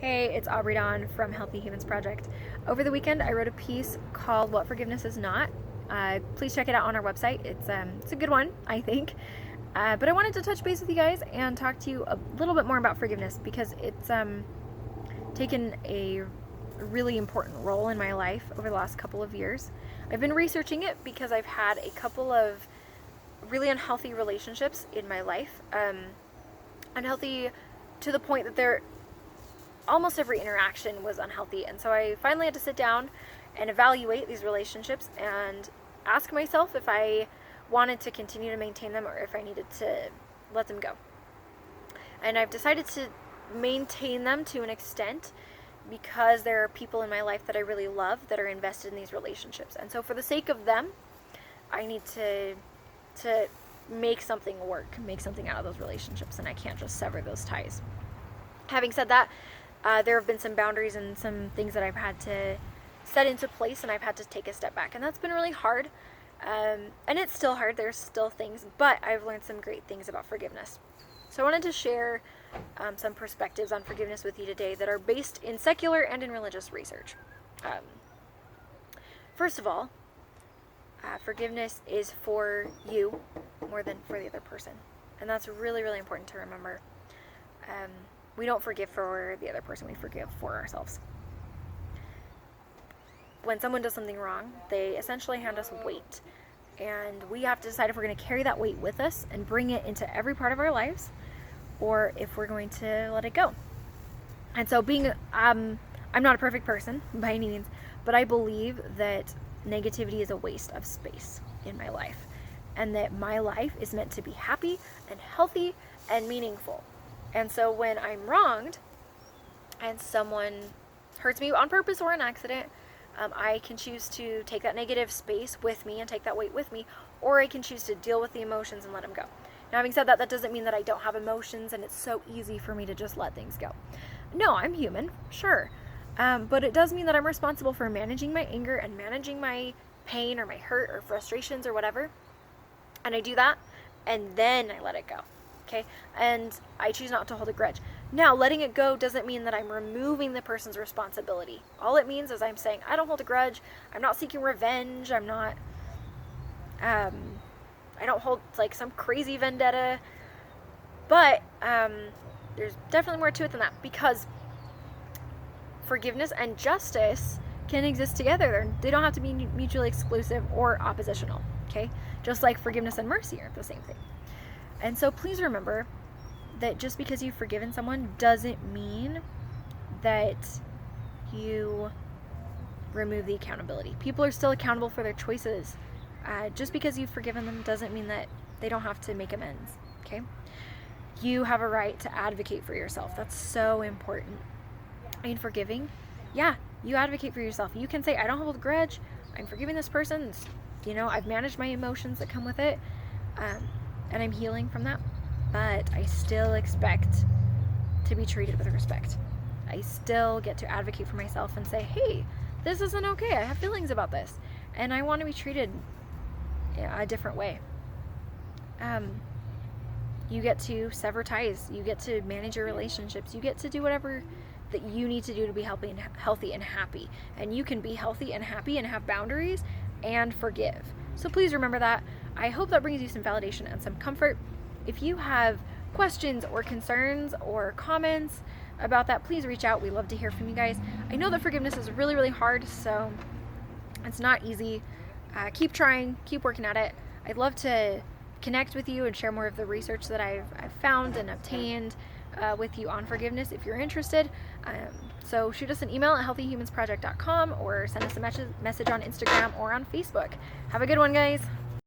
Hey, it's Aubrey-Dawn from Healthy Humans Project. Over the weekend, I wrote a piece called What Forgiveness Is Not. Please check it out on our website. It's a good one, I think. But I wanted to touch base with you guys and talk to you a little bit more about forgiveness because it's taken a really important role in my life over the last couple of years. I've been researching it because I've had a couple of really unhealthy relationships in my life. Unhealthy to the point that almost every interaction was unhealthy, and so I finally had to sit down and evaluate these relationships and ask myself if I wanted to continue to maintain them or if I needed to let them go. And I've decided to maintain them to an extent because there are people in my life that I really love that are invested in these relationships, and so for the sake of them, I need to make something work, make something out of those relationships, and I can't just sever those ties. Having said that, there have been some boundaries and some things that I've had to set into place, and I've had to take a step back, and that's been really hard, and it's still hard. There's still things, but I've learned some great things about forgiveness. So I wanted to share some perspectives on forgiveness with you today that are based in secular and in religious research. First of all, forgiveness is for you more than for the other person, and that's really, really important to remember. We don't forgive for the other person, we forgive for ourselves. When someone does something wrong, they essentially hand us weight, and we have to decide if we're going to carry that weight with us and bring it into every part of our lives, or if we're going to let it go. And so I'm not a perfect person by any means, but I believe that negativity is a waste of space in my life, and that my life is meant to be happy and healthy and meaningful. And so when I'm wronged and someone hurts me on purpose or an accident, I can choose to take that negative space with me and take that weight with me, or I can choose to deal with the emotions and let them go. Now, having said that, that doesn't mean that I don't have emotions and it's so easy for me to just let things go. No, I'm human, sure. But it does mean that I'm responsible for managing my anger and managing my pain or my hurt or frustrations or whatever. And I do that, and then I let it go. Okay, and I choose not to hold a grudge. Now, letting it go doesn't mean that I'm removing the person's responsibility. All it means is I'm saying, I don't hold a grudge, I'm not seeking revenge, I don't hold like some crazy vendetta, but there's definitely more to it than that, because forgiveness and justice can exist together. They don't have to be mutually exclusive or oppositional, okay? Just like forgiveness and mercy are the same thing. And so please remember that just because you've forgiven someone doesn't mean that you remove the accountability. People are still accountable for their choices. Just because you've forgiven them doesn't mean that they don't have to make amends, okay? You have a right to advocate for yourself. That's so important. In forgiving, yeah, you advocate for yourself. You can say, I don't hold a grudge, I'm forgiving this person, I've managed my emotions that come with it, and I'm healing from that, but I still expect to be treated with respect. I still get to advocate for myself and say, hey, this isn't okay, I have feelings about this, and I want to be treated a different way. You get to sever ties, you get to manage your relationships, you get to do whatever that you need to do to be healthy and happy, and you can be healthy and happy and have boundaries and forgive. So please remember that. I hope that brings you some validation and some comfort. If you have questions or concerns or comments about that, please reach out. We love to hear from you guys. I know that forgiveness is really, really hard, so it's not easy. Keep trying, keep working at it. I'd love to connect with you and share more of the research that I've found and obtained with you on forgiveness if you're interested. So shoot us an email at healthyhumansproject.com or send us a message on Instagram or on Facebook. Have a good one, guys.